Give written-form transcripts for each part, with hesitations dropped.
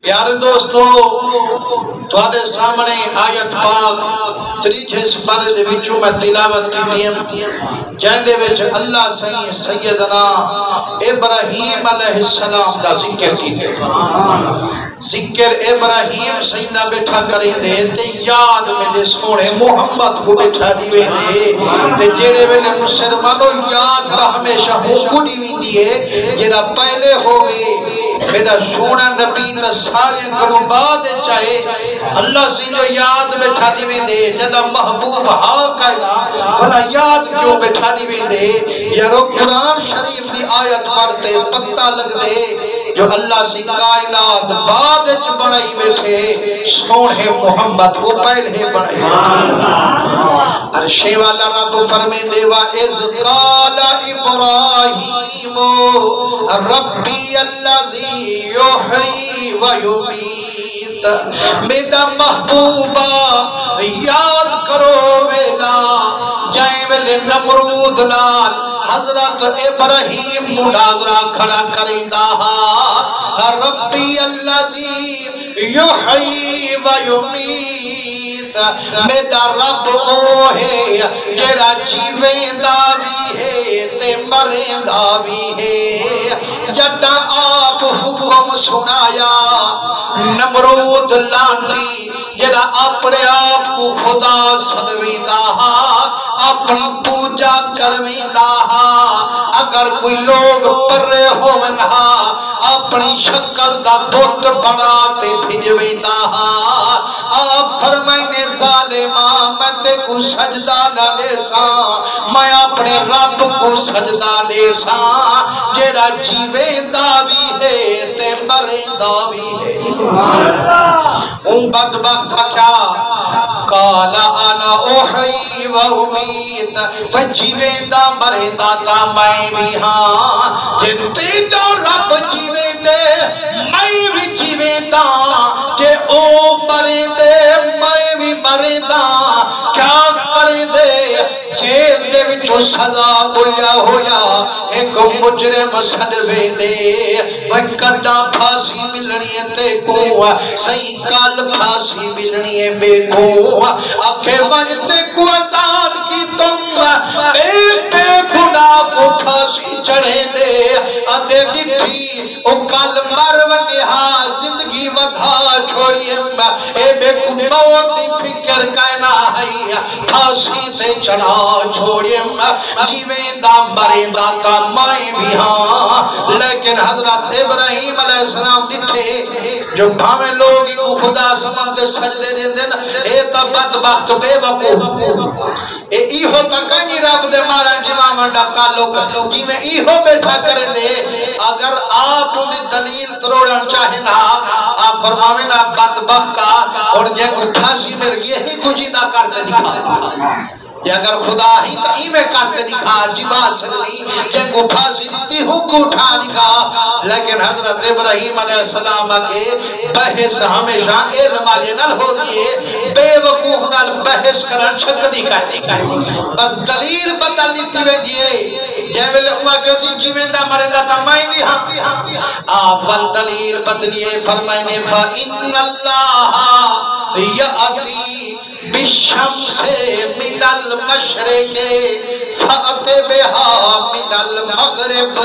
پیارے دوستو تواڈے سامنے آیت پاک تریجے سپارے دے وچوں میں تلاوت کیتی ہے جہندے وچ اللہ سیدنا ابراہیم علیہ السلام دا ذکر کیتے ذکر ابراہیم سیدنا بیٹھا کریں دے تے یاد میں دے سونے محمد کو بیٹھا دیوے دے تے جیرے ویلے مسلمانوں یاد کا ہمیشہ ہوں کڑی بھی دیئے جیرا پہلے ہوئے میرا سونا نبی تا سارے کرو بعد چاہے اللہ سے جو یاد بیٹھا دیوے دے جنہ محبوب ہاں کہنا بھلا یاد کیوں بیٹھا دیوے دے یارو قرآن شریف دی آیت پڑھتے پتہ لگ دے جو اللہ سے کائنات بعد چ بڑھائی بیٹھے سونے محمد کو پہلے بڑھائی عرشے والا رب فرمے دے وَإِذْ قَالَ إِبْرَاهِيمُ رَبِّيَ الَّذِي يُحْيِي وَيُمِيتُ میرا محبوبہ یاد کرو ویلا جائیں ویلے نمرود نال حضرت ابراہیم مناظرہ کھڑا کریندہ ربی الذی یحیی و یمیت میرا رب او ہے جڑا جیویندا بھی ہے تے مریندہ بھی ہے جڑا آپ حکم سنایا نمرود لانتی جڑا اپنے آپ کو خدا سنویندا اپنی پوجا کرویندا اگر کوئی لوگ پرے ہونا اپنی شکل دا بت بناتے بھجویندا آپ فرمائنے ظالمہ میں تے کو سجدہ نہ لے ساں میں اپنے رب کو سجدہ لے ساں جیڑا جیویندا بھی ہے تے مریندہ بھی ہے ان بدبخت کیا قال انا احیی و امیت جیویندا مریندہ تا میں بھی ہاں جے تیرا رب جیویندے میں بھی جیویندا جے او مریندے میں بھی مریندہ کیا کریندے جیل دے وچوں سزا ملیا ہویا ایک مجرم سنوے دے وہ کڈا پھانسی ملنی ہے تے کو صحیح کال پھانسی ملنی ہے بے کو آکھے وجتے کو آزاد کی تم بے گناہ کو پھانسی چڑھے دے آدھے ڈٹھی او کال مر ونہا زندگی ودھا چھوڑی اے بے کو موت دی فکر کہنا ہے پھانسی تے چڑھا چھوڑی جیویندا مریندہ تا میں بھی ہاں لیکن حضرت ابراہیم علیہ السلام ڈٹھے جو بھامیں لوگ کو خدا سمندے سجدے دے دن اے تا بدبخت بے وقوف اے ایہو تا کنی رب دے مارا جمامن دا تعلق کی میں ایہو بیٹھا کریں دے اگر آپ دی دلیل تروڑن چاہنا آپ فرماوینا بدبختا اور جے کو پھانسی مل گئی ہی کو جیدہ کرتے دکھا کہ اگر خدا ہی تئی میں کرتے دکھا جبا سکلی جے کو پھانسی دیتی ہوں کو اٹھا دکھا لیکن حضرت ابراہیم علیہ السلام کے بحث ہمیشہ علم آلے نل ہو دیئے بے وقوف نل بحث کرن شک دکھا بس دلیل بدل دیتی میں دیئے جے ویلے ہوا کسی جیویندا مریندہ تا میں بھی ہاں آپ والدلیل بدلیے فرمائنے فَإِنَّ اللَّهَ يَأْتِي بالشمس من المشرق فأت بها من المغرب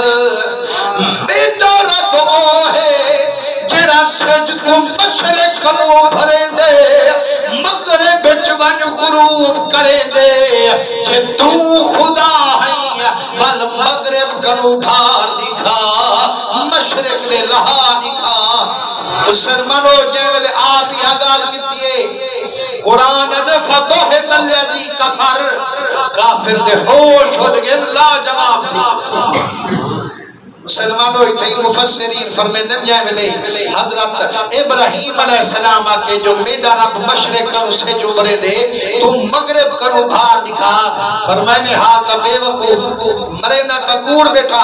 میرا رب او ہے جڑا سج کو مشرق کو بھرے دے مغرب چون غروب کرے دے کہ تو خدا ہے بل مغرب کنو بھار دکھا مشرق نے لہا دکھا مسلمانوں جیولے آپ ہی آگال کیتیے قرآن ادفع بہت الذی کفر کافر دے ہوش ہو دے لا جواب تھی مسلمانوں اتھائی مفسرین فرمیدن جائے ملے حضرت ابراہیم علیہ السلام کے جو میڈا رب مشرق کرو سے جو مرے دے تو مغرب کرو بھار دکھا فرمائنے ہاں تا بے وقوف مرے نہ تکوڑ بیٹھا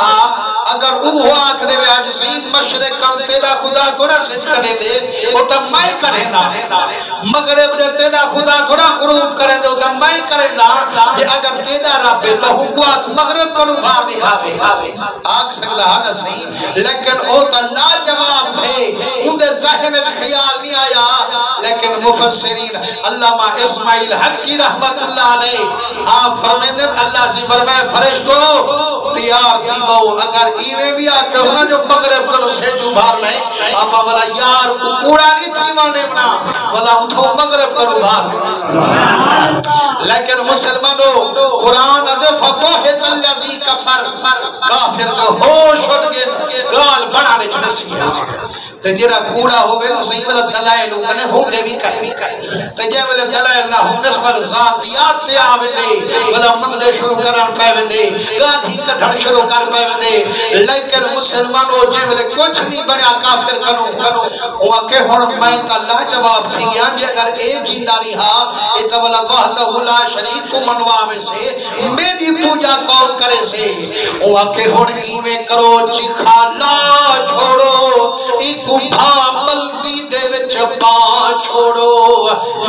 اگر وہ آکھنے میں آج صحیح مشرق کرو تیرا خدا تھوڑا سج کرے دے وہ تا میں کرے دا مغرب دے تیرا خدا تھوڑا غروب کرے دے وہ تا میں کرے دا یہ اگر تیرا رب ہے تو حکوات مغرب کرو بھار دکھا بے آگ سکتا نہ صحیح لیکن او تا لا جواب تھے اندے ذہن خیال نہیں آیا لیکن مفسرین علامہ اسماعیل حقی رحمت اللہ علیہ آپ فرمائیں اللہ سے فرمائے فرشتو تیار تھی بہو اگر ایوے بھی آکے ہونا جو مغرب کرو سے جو بھار نہیں آپا بلا یار کو کوڑا نہیں تھی مانے بنا بلا اتھو مغرب کرو بھار لیکن مسلمانوں قرآن ادھے فَقَوْحِتَ الَّذِي كَفَرْ کافر کا ہوش اٹھ گئے گال بڑھانے چنسی تو جیرا کوڑا ہوئے نو صحیح والا دلائل کنے ہوندے بھی کہیں تو جے والا دلائل نہ ہوندے پر ذاتیات تے آوے دے والا مندے شروع کرن پہ دے گال ہی کڈھن شروع کر پہ دے لیکن مسلمانوں جے والا کچھ نہیں بنیا کافر کنو وہ کہ ہن میں تا لا جواب تھی گیا جے اگر اے جینداری ہا اے تا والا وحدہ لا شریک کو منواوے سے میری پوجا کون کرے سے وہ کہ ہن ایویں کرو چکھا لا چھوڑو گھا ملتی دے وچ پا چھوڑو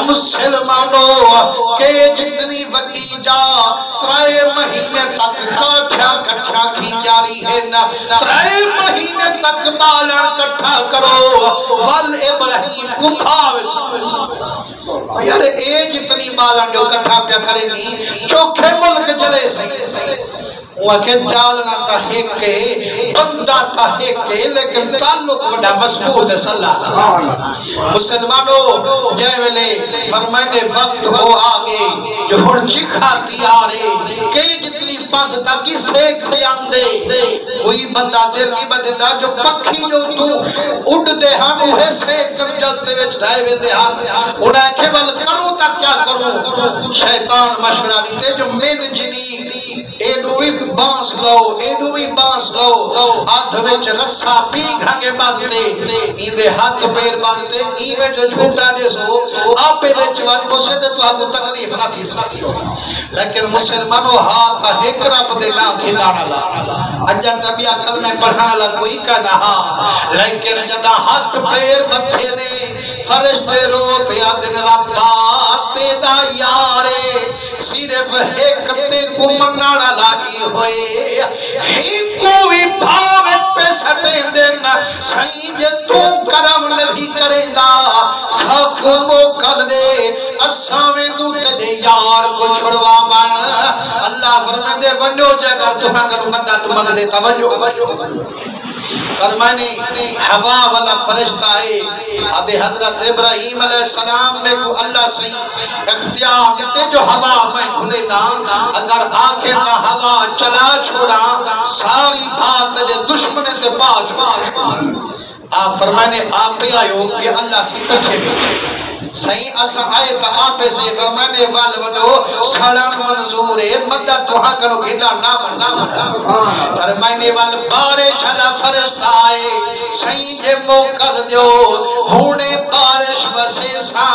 مسلمانوں کہ جتنی وڈی جا 3 مہینے تک کاٹھا کٹھا کی جاری ہے نا 3 مہینے تک بالن کٹھا کرو ول ابراہیم گھا یار اے جتنی بالن جو کٹھا پیا کرے گی چوکھے ملک چلے سے وہ کہ چالنا تحقیق بندہ تحقیق لیکن تعلق بڑا مضبوط ہے صلی اللہ علیہ وسلم مسلمانوں جے ویلے فرمانے وقت ہو آگے جو ہن چکھا تیارے کہ جتنی بند تاکی سیکھ بیان دے کوئی بندہ دل کی بدندہ جو پکھی جو تو اڑ دے ہاں اوہے سیکھ کر جلتے وچ ڈھائے وے دے ہاں انہیں کہ بل کروں تا کیا کروں شیطان مشورہ دیتے جو من جنی ایڈوی بانس لو آدھ وچ رسا پی گھنگے باندھتے ایندے ہاتھ پیر باندھتے ایوے جو جھوٹا دے سو آپے وچ وان کو سے تو آگو تکلیف نہ تھی ساتھی لیکن مسلمانوں ہاتھ ایک رب دے نام کھلانا لا اجن نبی اکل میں پڑھانا لا کوئی کا نہا لیکن جدا ہاتھ پیر بندھے نے فرشتے روتے آدن رباتے دا یارے صرف ایک تے کو منانا لائی ہوئے ہی کوئی بھاوت پہ سٹے دینا سائیں جے تو کرم نبی کرے دا سب کو موکل دے اساویں دو تدے یار کو چھڑوا من اللہ فرمائے دے ونجو جگر تمہاں کرو مدہ تمہاں دے توجہ فرمانے ہوا والا فرشتہ ہے اب حضرت ابراہیم علیہ السلام میں کو اللہ صحیح اختیار دیتے جو ہوا میں کھلے دان اگر آنکھیں تا ہوا چلا چھوڑا ساری بات جو دشمن سے پاچ آپ فرمانے آپ بھی آئے ہو یہ اللہ سے کچھے صحیح اسا آئے تا آپ سے فرمانے والو سڑن منظور مدد توہاں کرو گھلا نہ فرمانے وال بارش اللہ فرشتہ آئے صحیح جے موقع دیو ہونے بارش بسے سا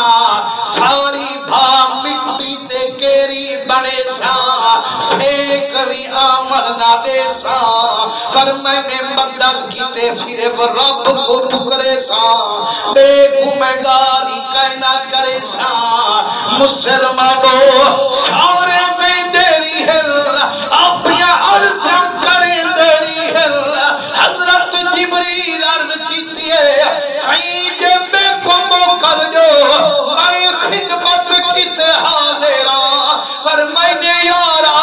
ساری بھا مٹی دے کیری بڑے سا سیک بھی آمر نہ دے سا فرمانے مدد کیتے صرف رب کو ٹکرے سا بے گمگاری کہنا کرے سا مسلمانوں سارے میں دیری ہے اپنی عرض کرے دیری ہے حضرت جبریل عرض کیتی ہے سعید میں کو موکل جو میں خدمت کیتے حاضرہ فرمائنے یارا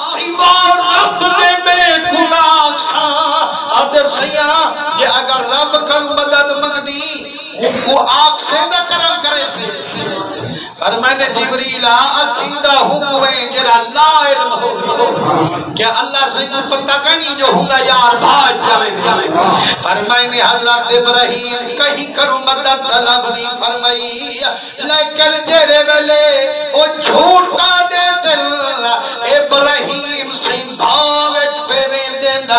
سیوار رب دے میں گناہ سا اد سیاں یہ اگر رب کن مدد مگنی ان کو آگ سے نہ کرم کرے سے فرمانے جبریل عقیدہ حکمیں جرا لا علم ہو کیا اللہ سے پتہ کنی جو ہوگا یار بھاج جاوے فرمانے حضرت ابراہیم کہیں کروں مدد طلب نہیں فرمائی لیکن جرے ویلے وہ جھوٹا دے دل ابراہیم سے بھاوت پہ وے دن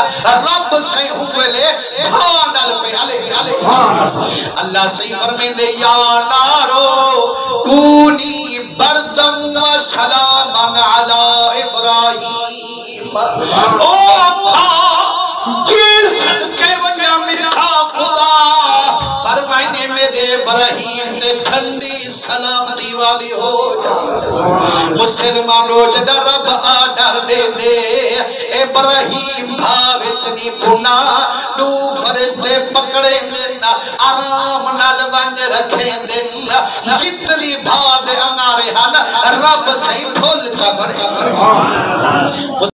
رب سے ہوئے بھانل پہ اللہ سے فرمائے دے یا نارو کونی بردم و سلامن علی ابراہیم او جس کے وجہ مٹھا خدا فرمائنے میرے ابراہیم تے ٹھنڈی سلامتی والی ہو جائے مسلمان روج دا رب آڈر دے دے ابراہیم بھاو اتنی پنا دو فرشتے پکڑے دینا آرام نال ونج رکھے دینا جتنی بھاد انگارے ہن رب سہی پھول چبڑے